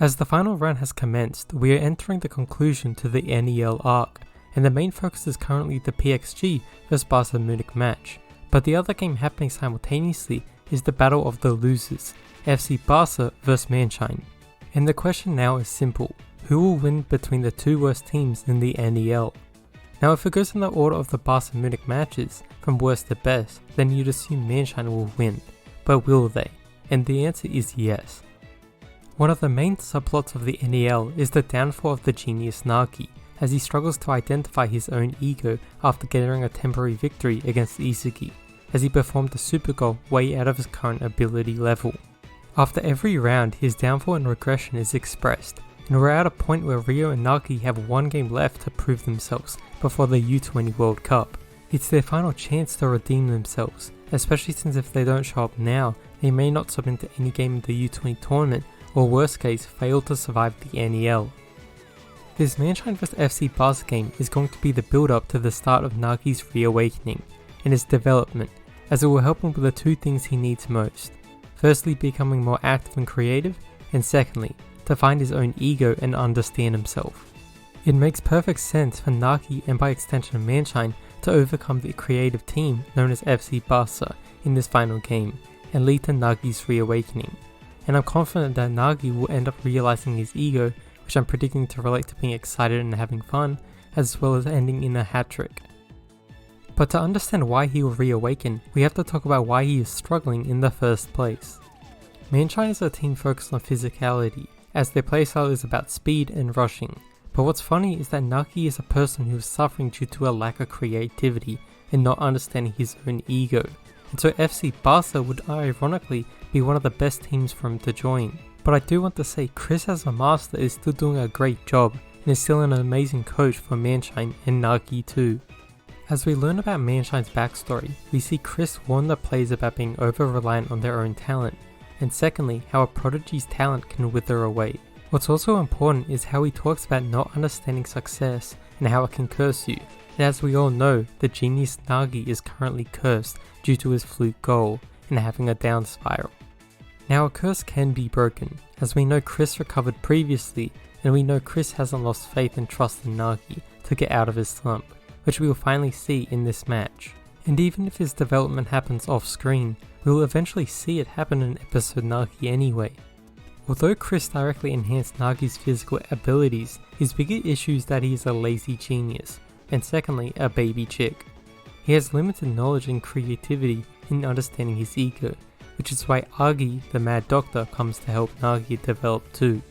As the final round has commenced, we are entering the conclusion to the NEL arc, and the main focus is currently the PXG vs Barca Munich match, but the other game happening simultaneously is the battle of the losers, FC Barcha vs Manshine. And the question now is simple: who will win between the two worst teams in the NEL? Now if it goes in the order of the Barca Munich matches, from worst to best, then you'd assume Manshine will win, but will they? And the answer is yes. One of the main subplots of the NEL is the downfall of the genius Nagi, as he struggles to identify his own ego after getting a temporary victory against Isugi, as he performed a super goal way out of his current ability level. After every round, his downfall and regression is expressed, and we're at a point where Rio and Nagi have one game left to prove themselves before the U20 World Cup. It's their final chance to redeem themselves, especially since if they don't show up now, they may not sub into any game in the U20 tournament, or worst case, fail to survive the NEL. This Manshine vs FC Barcha game is going to be the build up to the start of Nagi's reawakening, and his development, as it will help him with the two things he needs most. Firstly, becoming more active and creative, and secondly, to find his own ego and understand himself. It makes perfect sense for Nagi and by extension Manshine to overcome the creative team known as FC Barcha in this final game, and lead to Nagi's reawakening. And I'm confident that Nagi will end up realizing his ego, which I'm predicting to relate to being excited and having fun, as well as ending in a hat-trick. But to understand why he will reawaken, we have to talk about why he is struggling in the first place. Manshine is a team focused on physicality, as their playstyle is about speed and rushing. But what's funny is that Nagi is a person who is suffering due to a lack of creativity and not understanding his own ego. And so FC Barcha would ironically be one of the best teams for him to join. But I do want to say Chris as a master is still doing a great job and is still an amazing coach for Manshine and Nagi too. As we learn about Manshine's backstory, we see Chris warn the players about being over-reliant on their own talent, and secondly, how a prodigy's talent can wither away. What's also important is how he talks about not understanding success and how it can curse you, and as we all know, the genius Nagi is currently cursed due to his fluke goal and having a down spiral. Now a curse can be broken, as we know Chris recovered previously, and we know Chris hasn't lost faith and trust in Nagi to get out of his slump, which we will finally see in this match. And even if his development happens off screen, we will eventually see it happen in episode Nagi anyway. Although Chris directly enhanced Nagi's physical abilities, his bigger issue is that he is a lazy genius, and secondly, a baby chick. He has limited knowledge and creativity in understanding his ego, which is why Agi, the mad doctor, comes to help Nagi develop too.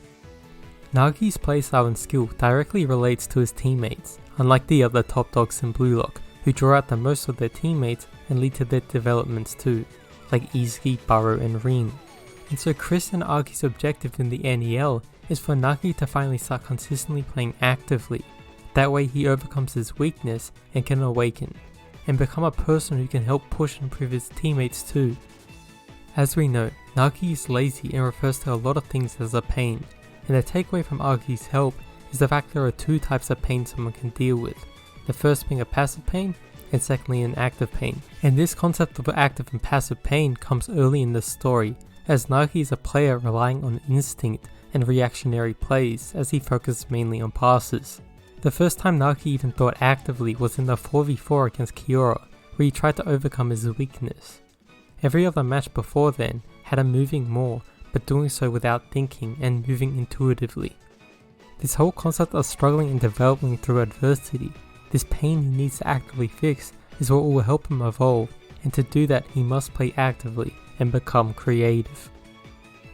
Nagi's playstyle and skill directly relates to his teammates, unlike the other top dogs in Blue Lock, who draw out the most of their teammates and lead to their developments too, like Isugi, Burrow and Reen. And so Chris and Agi's objective in the NEL is for Nagi to finally start consistently playing actively. That way he overcomes his weakness and can awaken, and become a person who can help push and improve his teammates too. As we know, Nagi is lazy and refers to a lot of things as a pain, and the takeaway from Agi's help is the fact there are two types of pain someone can deal with, the first being a passive pain, and secondly an active pain. And this concept of active and passive pain comes early in the story, as Nagi is a player relying on instinct and reactionary plays as he focuses mainly on passes. The first time Nagi even thought actively was in the 4v4 against Kiora, where he tried to overcome his weakness. Every other match before then had him moving more, but doing so without thinking and moving intuitively. This whole concept of struggling and developing through adversity, this pain he needs to actively fix, is what will help him evolve, and to do that he must play actively and become creative.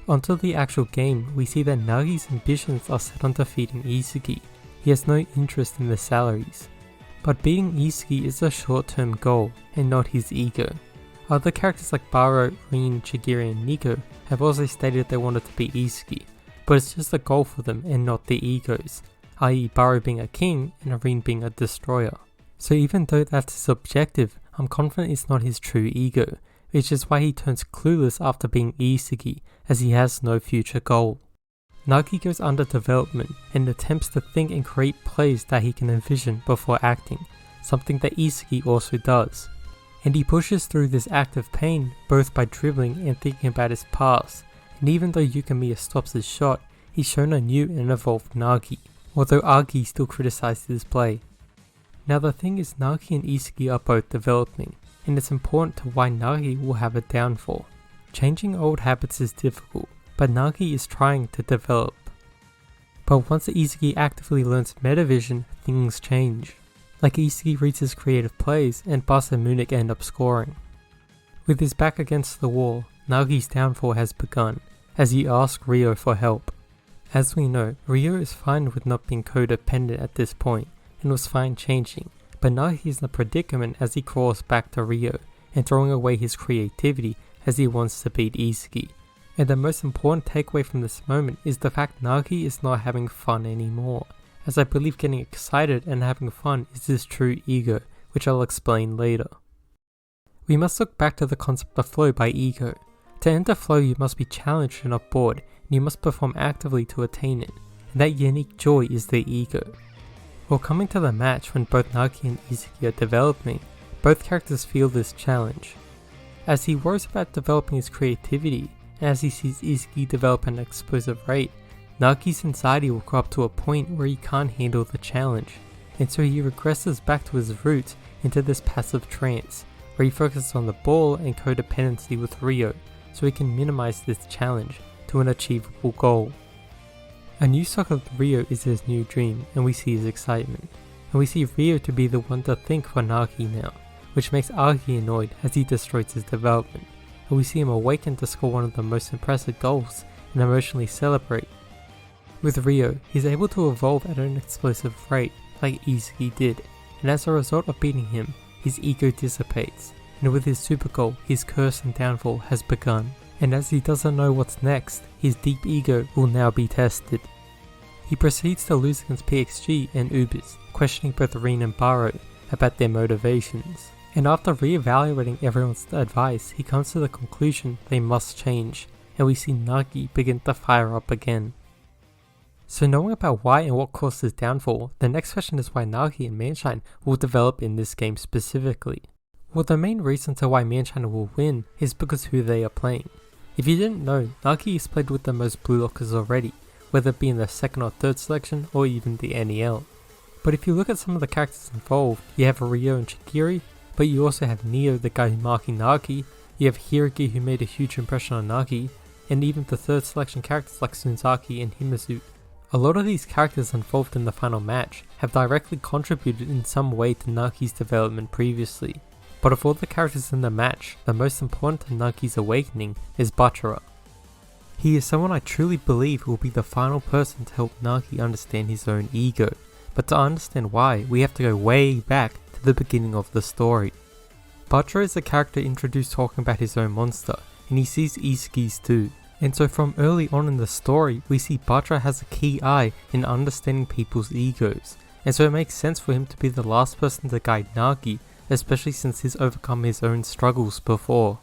Onto the actual game, we see that Nagi's ambitions are set on defeating Isugi. He has no interest in the salaries. But beating Isugi is a short-term goal, and not his ego. Other characters like Baro, Reen, Chigiri and Nico have also stated they wanted to beat Isugi, but it's just a goal for them and not the egos, i.e. Baro being a king and Reen being a destroyer. So even though that's his objective, I'm confident it's not his true ego, which is why he turns clueless after being Isugi, as he has no future goal. Nagi goes under development and attempts to think and create plays that he can envision before acting, something that Isugi also does. And he pushes through this active pain both by dribbling and thinking about his past, and even though Yukimiya stops his shot, he's shown a new and evolved Nagi, although Agi still criticized his play. Now the thing is, Nagi and Isugi are both developing, and it's important to why Nagi will have a downfall. Changing old habits is difficult, but Nagi is trying to develop. But once Isugi actively learns Metavision, things change. Like Isugi reaches creative plays and Barcha and Munich end up scoring. With his back against the wall, Nagi's downfall has begun, as he asks Ryo for help. As we know, Ryo is fine with not being codependent at this point, and was fine changing, but now he's in a predicament as he crawls back to Ryo, and throwing away his creativity as he wants to beat Isugi. And the most important takeaway from this moment is the fact Nagi is not having fun anymore, as I believe getting excited and having fun is his true ego, which I'll explain later. We must look back to the concept of flow by ego. To enter flow, you must be challenged and not bored, and you must perform actively to attain it, and that unique joy is the ego. While coming to the match when both Nagi and Isugi are developing, both characters feel this challenge. As he worries about developing his creativity, and as he sees Isugi develop at an explosive rate, Nagi's anxiety will go up to a point where he can't handle the challenge, and so he regresses back to his roots into this passive trance, where he focuses on the ball and codependency with Ryo, so he can minimize this challenge to an achievable goal. A new soccer with Ryo is his new dream, and we see his excitement, and we see Ryo to be the one to think for Nagi now, which makes Agi annoyed as he destroys his development, and we see him awaken to score one of the most impressive goals and emotionally celebrate. With Ryo, he's able to evolve at an explosive rate, like Isugi did, and as a result of beating him, his ego dissipates, and with his super goal, his curse and downfall has begun, and as he doesn't know what's next, his deep ego will now be tested. He proceeds to lose against PXG and Ubis, questioning both Rin and Baro about their motivations, and after re-evaluating everyone's advice, he comes to the conclusion they must change, and we see Nagi begin to fire up again. So knowing about why and what caused his downfall, the next question is why Nagi and Manshine will develop in this game specifically. Well, the main reason to why Manshine will win is because who they are playing. If you didn't know, Nagi has played with the most blue lockers already, whether it be in the second or third selection or even the NEL. But if you look at some of the characters involved, you have Ryo and Chigiri, but you also have Neo, the guy marking Nagi, you have Hiragi who made a huge impression on Nagi, and even the third selection characters like Sunzaki and Himizu. A lot of these characters involved in the final match have directly contributed in some way to Nagi's development previously. But of all the characters in the match, the most important to Nagi's awakening is Barcha. He is someone I truly believe will be the final person to help Nagi understand his own ego, but to understand why, we have to go way back to the beginning of the story. Barcha is a character introduced talking about his own monster, and he sees Isugi's too. And so from early on in the story, we see Barcha has a key eye in understanding people's egos, and so it makes sense for him to be the last person to guide Nagi, especially since he's overcome his own struggles before.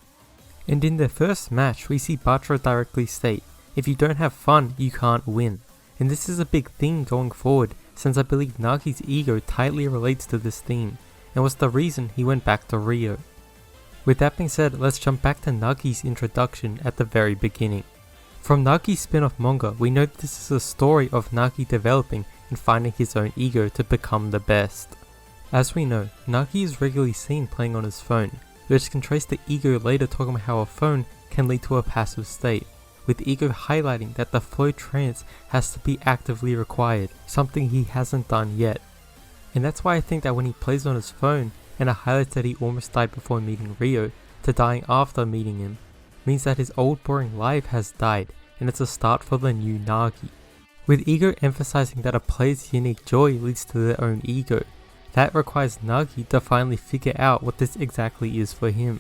And in their first match, we see Barcha directly state, if you don't have fun, you can't win. And this is a big theme going forward, since I believe Nagi's ego tightly relates to this theme, and was the reason he went back to Ryo. With that being said, let's jump back to Nagi's introduction at the very beginning. From Nagi's spin-off manga, we know that this is a story of Nagi developing and finding his own ego to become the best. As we know, Nagi is regularly seen playing on his phone, which can trace the ego later talking about how a phone can lead to a passive state, with ego highlighting that the flow trance has to be actively required, something he hasn't done yet. And that's why I think that when he plays on his phone, and it highlights that he almost died before meeting Ryo, to dying after meeting him, means that his old boring life has died, and it's a start for the new Nagi. With ego emphasizing that a player's unique joy leads to their own ego, that requires Nagi to finally figure out what this exactly is for him.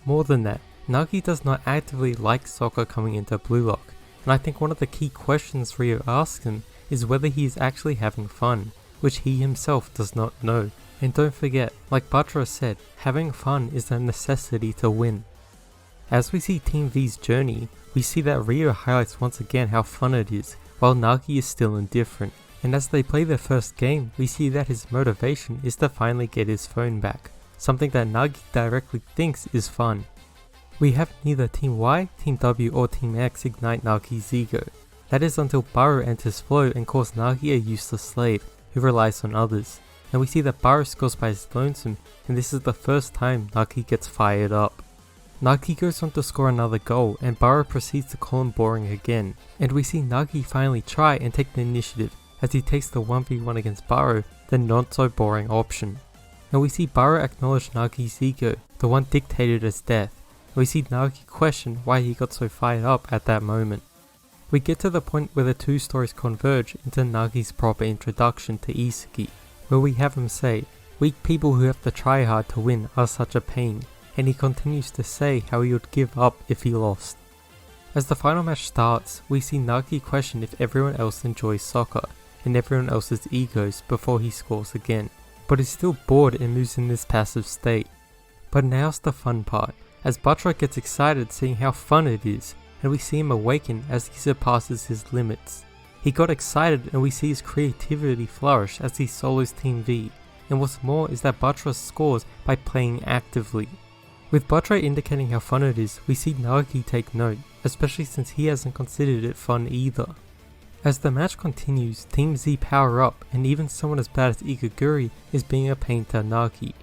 More than that, Nagi does not actively like soccer coming into Blue Lock, and I think one of the key questions Ryo asks him is whether he is actually having fun, which he himself does not know. And don't forget, like Barcha said, having fun is a necessity to win. As we see Team V's journey, we see that Ryo highlights once again how fun it is, while Nagi is still indifferent. And as they play their first game, we see that his motivation is to finally get his phone back, something that Nagi directly thinks is fun. We have neither Team Y, Team W or Team X ignite Nagi's ego. That is until Barcha enters flow and calls Nagi a useless slave who relies on others, and we see that Barcha scores by his lonesome, and this is the first time Nagi gets fired up. Nagi goes on to score another goal, and Barcha proceeds to call him boring again, and we see Nagi finally try and take the initiative as he takes the 1v1 against Barcha, the not so boring option. And we see Barcha acknowledge Nagi's ego, the one dictated as death, and we see Nagi question why he got so fired up at that moment. We get to the point where the two stories converge into Nagi's proper introduction to Isugi, where we have him say, "Weak people who have to try hard to win are such a pain," and he continues to say how he would give up if he lost. As the final match starts, we see Nagi question if everyone else enjoys soccer, and everyone else's egos before he scores again, but is still bored and moves in this passive state. But now's the fun part, as Barcha gets excited seeing how fun it is, and we see him awaken as he surpasses his limits. He got excited and we see his creativity flourish as he solos Team V, and what's more is that Barcha scores by playing actively. With Barcha indicating how fun it is, we see Nagi take note, especially since he hasn't considered it fun either. As the match continues, Team Z power up, and even someone as bad as Igaguri is being a pain to Nagi.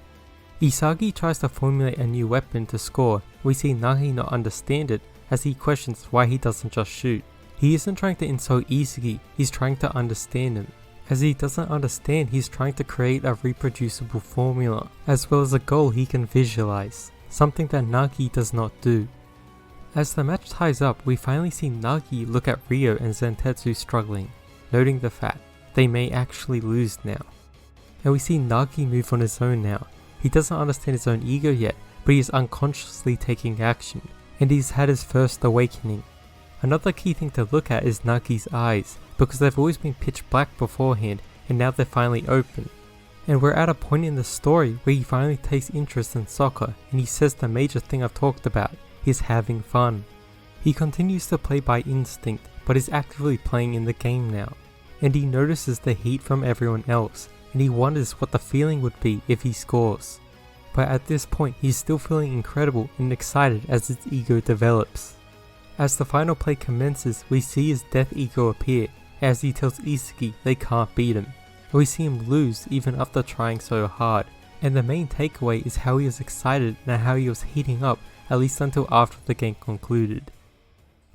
Isagi tries to formulate a new weapon to score. We see Nagi not understand it as he questions why he doesn't just shoot. He isn't trying to insult Isugi, he's trying to understand him. As he doesn't understand, he's trying to create a reproducible formula, as well as a goal he can visualize, something that Nagi does not do. As the match ties up, we finally see Nagi look at Ryo and Zentetsu struggling, noting the fact they may actually lose now. And we see Nagi move on his own now. He doesn't understand his own ego yet, but he is unconsciously taking action, and he's had his first awakening. Another key thing to look at is Nagi's eyes, because they've always been pitch black beforehand, and now they're finally open. And we're at a point in the story where he finally takes interest in soccer, and he says the major thing I've talked about, he's having fun. He continues to play by instinct, but is actively playing in the game now. And he notices the heat from everyone else, and he wonders what the feeling would be if he scores. But at this point, he's still feeling incredible and excited as his ego develops. As the final play commences, we see his death ego appear, as he tells Isugi they can't beat him. We see him lose even after trying so hard, and the main takeaway is how he was excited and how he was heating up, at least until after the game concluded.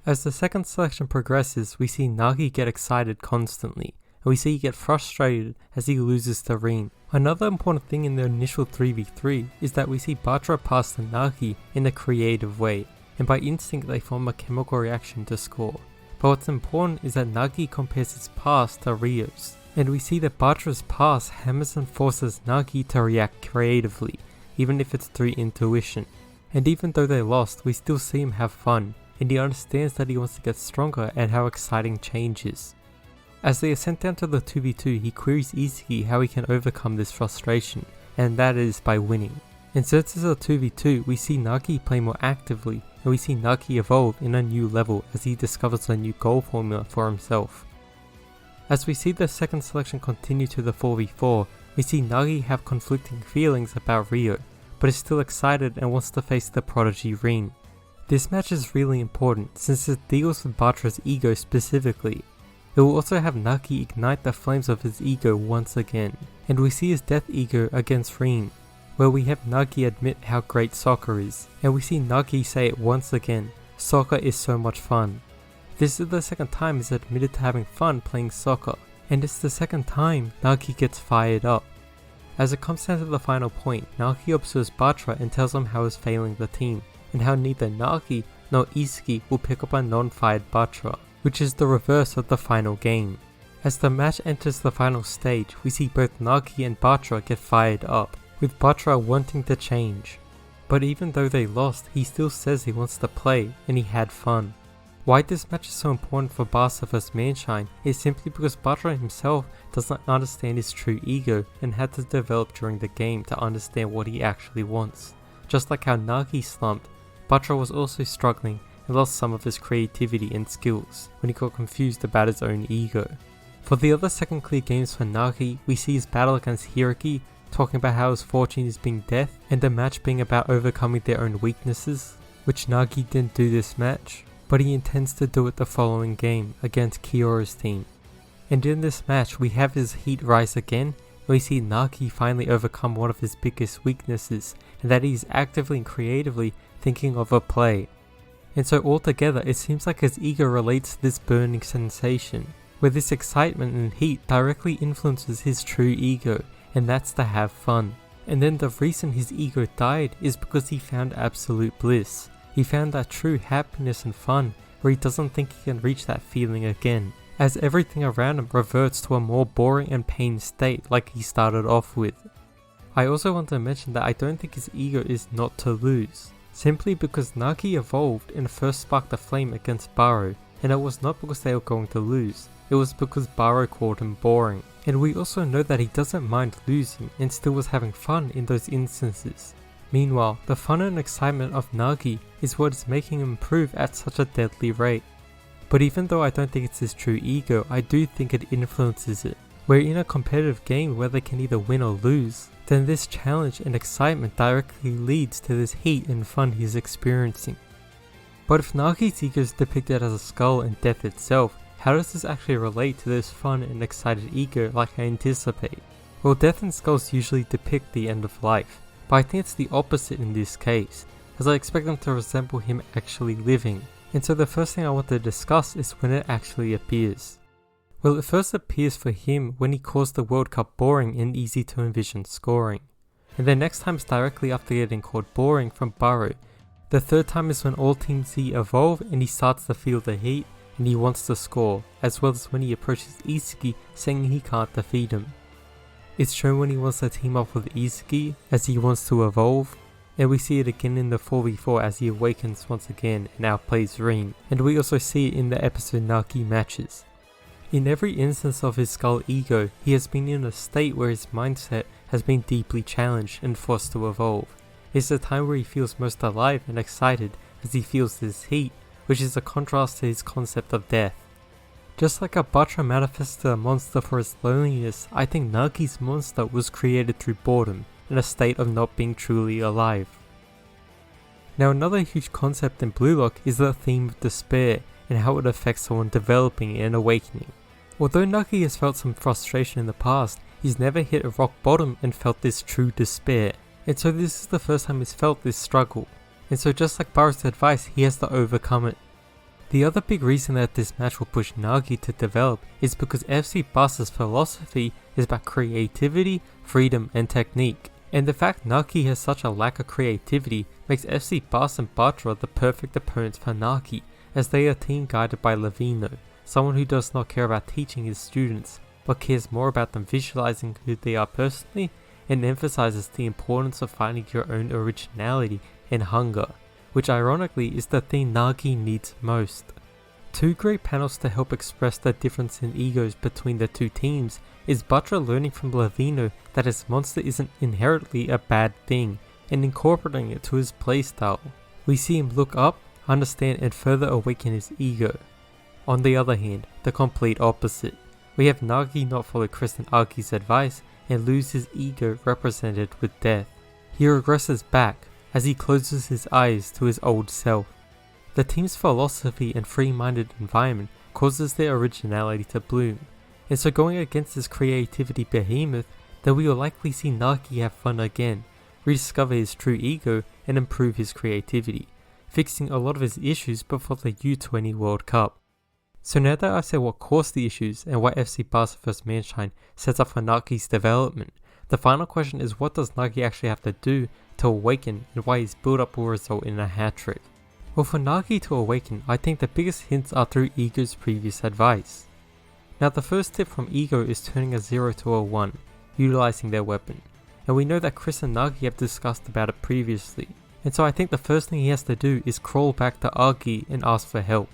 As the second selection progresses, we see Nagi get excited constantly, and we see he get frustrated as he loses to Rin. Another important thing in the initial 3v3 is that we see Barcha pass to Nagi in a creative way, and by instinct they form a chemical reaction to score. But what's important is that Nagi compares his pass to Ryo's, and we see that Barcha's pass hammers and forces Nagi to react creatively, even if it's through intuition. And even though they lost, we still see him have fun, and he understands that he wants to get stronger and how exciting change is. As they ascend down to the 2v2, he queries Isugi how he can overcome this frustration, and that is by winning. And since it's a 2v2, we see Nagi play more actively, and we see Nagi evolve in a new level as he discovers a new goal formula for himself. As we see the second selection continue to the 4v4, we see Nagi have conflicting feelings about Ryo, but is still excited and wants to face the prodigy Rin. This match is really important since it deals with Barcha's ego specifically. It will also have Nagi ignite the flames of his ego once again, and we see his death ego against Rin, where we have Nagi admit how great soccer is, and we see Nagi say it once again, soccer is so much fun. This is the second time he's admitted to having fun playing soccer, and it's the second time Nagi gets fired up. As it comes down to the final point, Nagi observes Barcha and tells him how he's failing the team, and how neither Nagi nor Isugi will pick up a non-fired Barcha, which is the reverse of the final game. As the match enters the final stage, we see both Nagi and Barcha get fired up, with Barcha wanting to change. But even though they lost, he still says he wants to play and he had fun. Why this match is so important for Barca vs Manshine is simply because Barcha himself doesn't understand his true ego and had to develop during the game to understand what he actually wants. Just like how Nagi slumped, Barcha was also struggling and lost some of his creativity and skills when he got confused about his own ego. For the other second clear games for Nagi, we see his battle against Hiroki, talking about how his fortune is being death, and the match being about overcoming their own weaknesses, which Nagi didn't do this match. but he intends to do it the following game against Kyora's team. And in this match we have his heat rise again, and we see Nagi finally overcome one of his biggest weaknesses, and that he's actively and creatively thinking of a play. And so altogether it seems like his ego relates to this burning sensation, where this excitement and heat directly influences his true ego, and that's to have fun. And then the reason his ego died is because he found absolute bliss. He found that true happiness and fun, where he doesn't think he can reach that feeling again, as everything around him reverts to a more boring and pained state like he started off with. I also want to mention that I don't think his ego is not to lose, simply because Nagi evolved and first sparked a flame against Barro, and it was not because they were going to lose, it was because Barro called him boring. And we also know that he doesn't mind losing and still was having fun in those instances. Meanwhile, the fun and excitement of Nagi is what is making him improve at such a deadly rate. But even though I don't think it's his true ego, I do think it influences it. Where in a competitive game where they can either win or lose, then this challenge and excitement directly leads to this heat and fun he's experiencing. But if Nagi's ego is depicted as a skull and death itself, how does this actually relate to this fun and excited ego like I anticipate? Well, death and skulls usually depict the end of life, but I think it's the opposite in this case, as I expect them to resemble him actually living. And so the first thing I want to discuss is when it actually appears. Well, it first appears for him when he calls the World Cup boring and easy to envision scoring. And the next time is directly after getting called boring from Barro. The third time is when all Team Z evolve and he starts to feel the heat, and he wants to score, as well as when he approaches Isugi saying he can't defeat him. It's shown when he wants to team up with Isugi as he wants to evolve, and we see it again in the 4v4 as he awakens once again and outplays Reem, and we also see it in the episode Nagi matches. In every instance of his skull ego, he has been in a state where his mindset has been deeply challenged and forced to evolve. It's the time where he feels most alive and excited as he feels this heat, which is a contrast to his concept of death. Just like a Barcha manifested a monster for his loneliness, I think Nagi's monster was created through boredom, in a state of not being truly alive. Now another huge concept in Blue Lock is the theme of despair, and how it affects someone developing and awakening. Although Nagi has felt some frustration in the past, he's never hit a rock bottom and felt this true despair, and so this is the first time he's felt this struggle. And so just like Barro's advice, he has to overcome it. The other big reason that this match will push Nagi to develop is because FC Barcha's philosophy is about creativity, freedom and technique. And the fact Nagi has such a lack of creativity makes FC Barcha and Barcha the perfect opponents for Nagi, as they are a team guided by Lavino, someone who does not care about teaching his students, but cares more about them visualizing who they are personally, and emphasizes the importance of finding your own originality and hunger, which ironically is the thing Nagi needs most. Two great panels to help express the difference in egos between the two teams is Barcha learning from Lavino that his monster isn't inherently a bad thing, and incorporating it to his playstyle. We see him look up, understand and further awaken his ego. On the other hand, the complete opposite. We have Nagi not follow Chris and Agi's advice and lose his ego represented with death. He regresses back as he closes his eyes to his old self. The team's philosophy and free-minded environment causes their originality to bloom, and so going against this creativity behemoth, then we will likely see Nagi have fun again, rediscover his true ego and improve his creativity, fixing a lot of his issues before the U20 World Cup. So now that I've said what caused the issues and why FC Barcha vs Manshine sets up for Nagi's development, the final question is what does Nagi actually have to do to awaken and why his build up will result in a hat-trick. Well, for Nagi to awaken, I think the biggest hints are through Ego's previous advice. Now the first tip from Ego is turning a 0 to a 1, utilizing their weapon, and we know that Chris and Nagi have discussed about it previously, and so I think the first thing he has to do is crawl back to Agi and ask for help,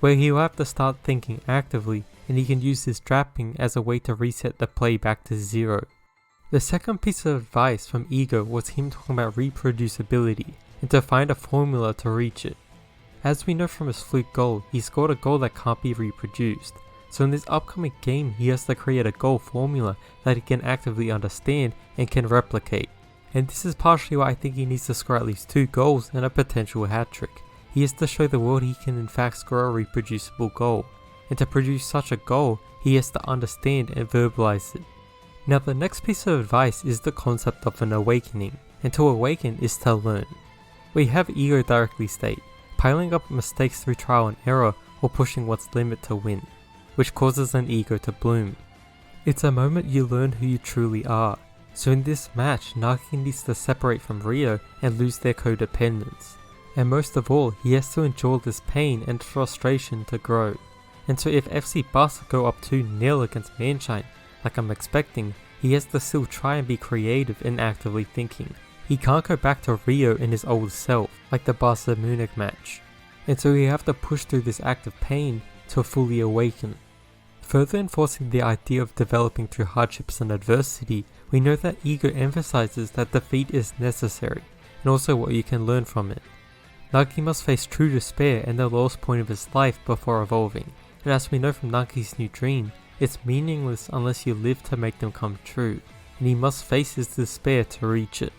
where he will have to start thinking actively and he can use his trapping as a way to reset the play back to 0. The second piece of advice from Ego was him talking about reproducibility and to find a formula to reach it. As we know from his fluke goal, he scored a goal that can't be reproduced, so in this upcoming game he has to create a goal formula that he can actively understand and can replicate. And this is partially why I think he needs to score at least 2 goals and a potential hat-trick, he has to show the world he can in fact score a reproducible goal, and to produce such a goal, he has to understand and verbalize it. Now the next piece of advice is the concept of an awakening, and to awaken is to learn. We have ego directly state, piling up mistakes through trial and error or pushing one's limit to win, which causes an ego to bloom. It's a moment you learn who you truly are, so in this match Nagi needs to separate from Rio and lose their codependence. And most of all, he has to endure this pain and frustration to grow. And so if FC Barcha go up 2-0 against Manshine, like I'm expecting, he has to still try and be creative and actively thinking. He can't go back to Rio in his old self, like the Barca Munich match. And so he have to push through this act of pain to fully awaken. Further enforcing the idea of developing through hardships and adversity, we know that ego emphasizes that defeat is necessary, and also what you can learn from it. Nagi must face true despair and the lowest point of his life before evolving, and as we know from Nagi's new dream, it's meaningless unless you live to make them come true, and he must face his despair to reach it.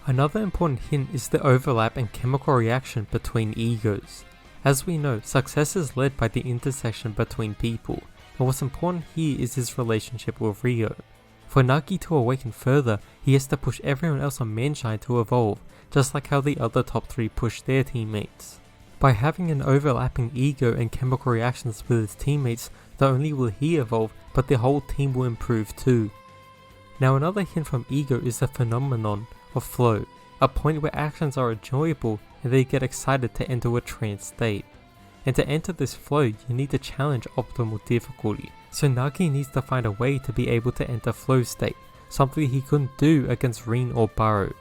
Another important hint is the overlap and chemical reaction between egos. As we know, success is led by the intersection between people, and what's important here is his relationship with Rio. For Nagi to awaken further, he has to push everyone else on Manshine to evolve, just like how the other top 3 push their teammates. By having an overlapping ego and chemical reactions with his teammates, not only will he evolve, but the whole team will improve too. Now another hint from ego is the phenomenon of flow, a point where actions are enjoyable and they get excited to enter a trance state. And to enter this flow, you need to challenge optimal difficulty, so Nagi needs to find a way to be able to enter flow state, something he couldn't do against Rin or Barrow.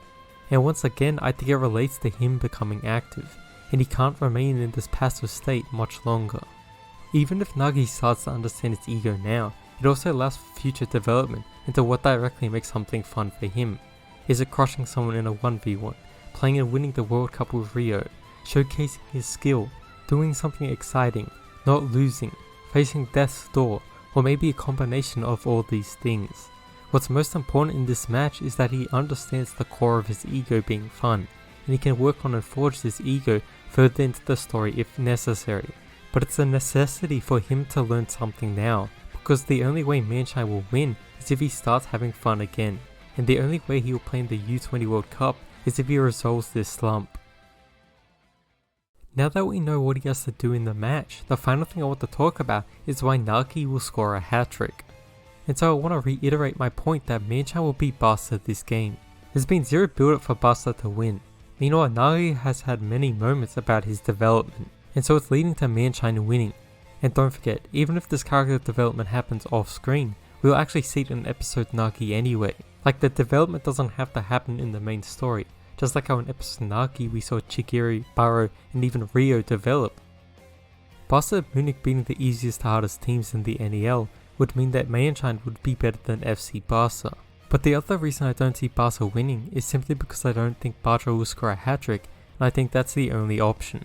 And once again, I think it relates to him becoming active, and he can't remain in this passive state much longer. Even if Nagi starts to understand his ego now, it also allows for future development into what directly makes something fun for him. Is it crushing someone in a 1v1, playing and winning the World Cup with Rio, showcasing his skill, doing something exciting, not losing, facing death's door, or maybe a combination of all these things? What's most important in this match is that he understands the core of his ego being fun, and he can work on and forge this ego further into the story if necessary. But it's a necessity for him to learn something now, because the only way Manshine will win is if he starts having fun again, and the only way he will play in the U20 World Cup is if he resolves this slump. Now that we know what he has to do in the match, the final thing I want to talk about is why Nagi will score a hat-trick. And so I want to reiterate my point that Manshine will beat Barca this game. There's been zero build up for Barca to win. Meanwhile, Nagi has had many moments about his development, and so it's leading to Manshine winning. And don't forget, even if this character development happens off screen, we'll actually see it in episode Nagi anyway. Like, the development doesn't have to happen in the main story, just like how in episode Nagi we saw Chigiri, Barrow, and even Rio develop. Barca Munich being the easiest to hardest teams in the NEL would mean that Manshine would be better than FC Barcha. But the other reason I don't see Barca winning is simply because I don't think Barca will score a hat-trick, and I think that's the only option.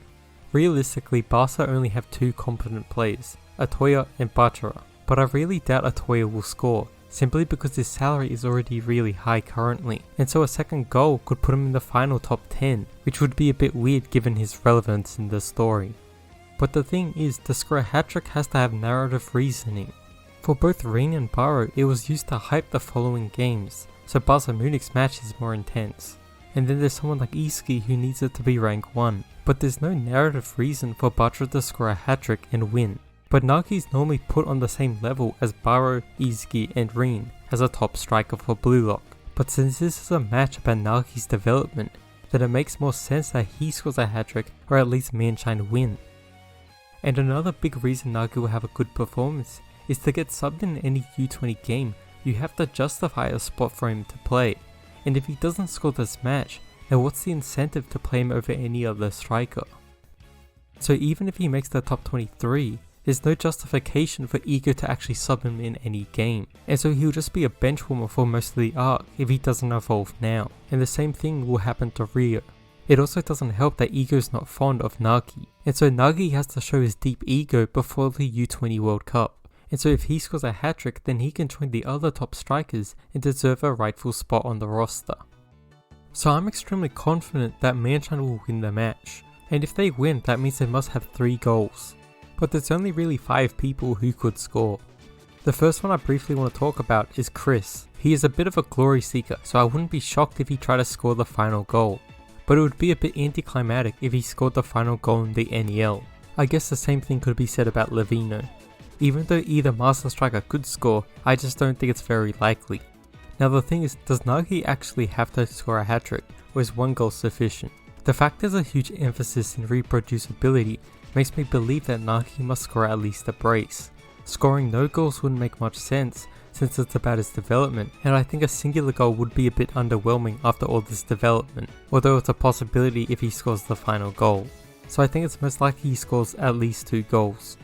Realistically, Barca only have 2 competent players, Atoya and Bachara, but I really doubt Atoya will score, simply because his salary is already really high currently, and so a second goal could put him in the final top 10, which would be a bit weird given his relevance in the story. But the thing is, to score a hat-trick has to have narrative reasoning. For both Ring and Barrow, it was used to hype the following games, so Barca Munich's match is more intense. And then there's someone like Iski who needs it to be rank 1, but there's no narrative reason for Bachara to score a hat-trick and win. But Nagi's normally put on the same level as Barrow, Iski and Rin as a top striker for Blue Lock. But since this is a match about Nagi's development, then it makes more sense that he scores a hat-trick or at least Manshine win. And another big reason Nagi will have a good performance is to get subbed in any U20 game, you have to justify a spot for him to play. And if he doesn't score this match, then what's the incentive to play him over any other striker? So even if he makes the top 23, there's no justification for Ego to actually sub him in any game, and so he'll just be a bench warmer for most of the arc if he doesn't evolve now, and the same thing will happen to Rio. It also doesn't help that Ego's not fond of Nagi, and so Nagi has to show his deep ego before the U20 World Cup. And so if he scores a hat-trick, then he can join the other top strikers and deserve a rightful spot on the roster. So I'm extremely confident that Manshine will win the match, and if they win that means they must have 3 goals. But there's only really 5 people who could score. The first one I briefly want to talk about is Chris. He is a bit of a glory seeker, so I wouldn't be shocked if he tried to score the final goal. But it would be a bit anticlimactic if he scored the final goal in the NEL. I guess the same thing could be said about Levino. Even though either Master Striker could score, I just don't think it's very likely. Now the thing is, does Nagi actually have to score a hat-trick, or is 1 goal sufficient? The fact there's a huge emphasis in reproducibility makes me believe that Nagi must score at least a brace. Scoring no goals wouldn't make much sense, since it's about his development, and I think a singular goal would be a bit underwhelming after all this development, although it's a possibility if he scores the final goal. So I think it's most likely he scores at least 2 goals.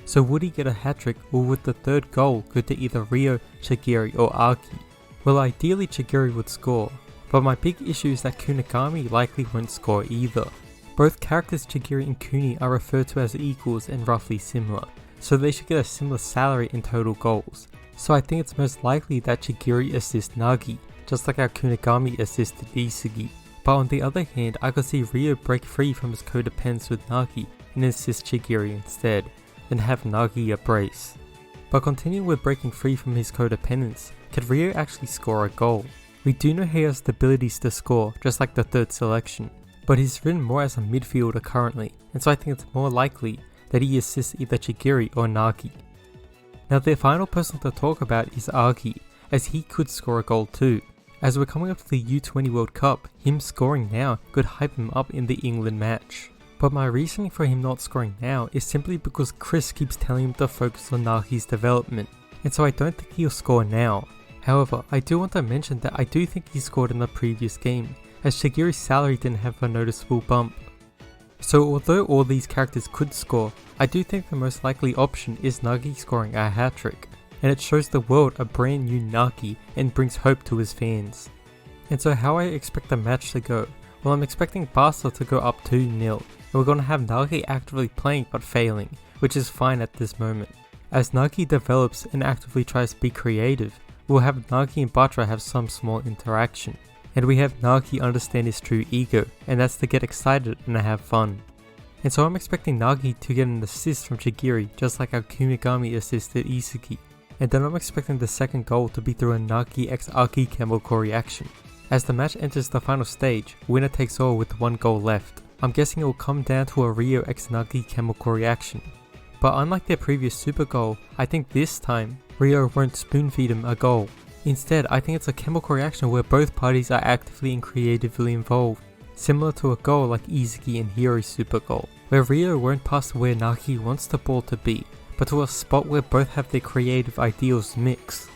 So would he get a hat-trick, or would the 3rd goal go to either Ryo, Chigiri or Aki? Well, ideally Chigiri would score, but my big issue is that Kunigami likely won't score either. Both characters Chigiri and Kuni are referred to as equals and roughly similar, so they should get a similar salary in total goals. So I think it's most likely that Chigiri assists Nagi, just like how Kunigami assisted Isugi. But on the other hand, I could see Ryo break free from his codependence with Nagi and assist Chigiri instead, then have Nagi a brace. But continuing with breaking free from his codependence, could Ryo actually score a goal? We do know he has the abilities to score, just like the 3rd selection, but he's written more as a midfielder currently, and so I think it's more likely that he assists either Chigiri or Nagi. Now the final person to talk about is Agi, as he could score a goal too. As we're coming up to the U20 World Cup, him scoring now could hype him up in the England match. But my reasoning for him not scoring now is simply because Chris keeps telling him to focus on Nagi's development, and so I don't think he'll score now. However, I do want to mention that I do think he scored in the previous game, as Chigiri's salary didn't have a noticeable bump. So although all these characters could score, I do think the most likely option is Nagi scoring a hat-trick, and it shows the world a brand new Nagi and brings hope to his fans. And so how I expect the match to go? Well, I'm expecting Barca to go up 2-0, and we're going to have Nagi actively playing but failing, which is fine at this moment. As Nagi develops and actively tries to be creative, we'll have Nagi and Barcha have some small interaction. And we have Nagi understand his true ego, and that's to get excited and have fun. And so I'm expecting Nagi to get an assist from Chigiri, just like how Kunigami assisted Isugi. And then I'm expecting the 2nd goal to be through a Nagi x Aki chemical reaction. As the match enters the final stage, winner takes all with 1 goal left. I'm guessing it will come down to a Ryo x Nagi chemical reaction. But unlike their previous super goal, I think this time, Ryo won't spoon feed him a goal. Instead, I think it's a chemical reaction where both parties are actively and creatively involved, similar to a goal like Izuki and Hiri's super goal, where Ryo won't pass to where Nagi wants the ball to be, but to a spot where both have their creative ideals mix.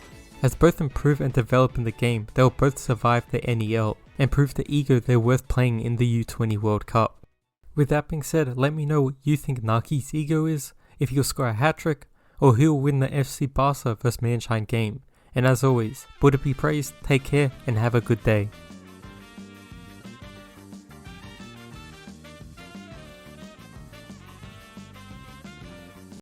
As both improve and develop in the game, they'll both survive the NEL, and prove the ego they're worth playing in the U20 World Cup. With that being said, let me know what you think Nagi's ego is, if he'll score a hat-trick, or who'll win the FC Barcha vs Manshine game. And as always, Buddha be praised, take care, and have a good day.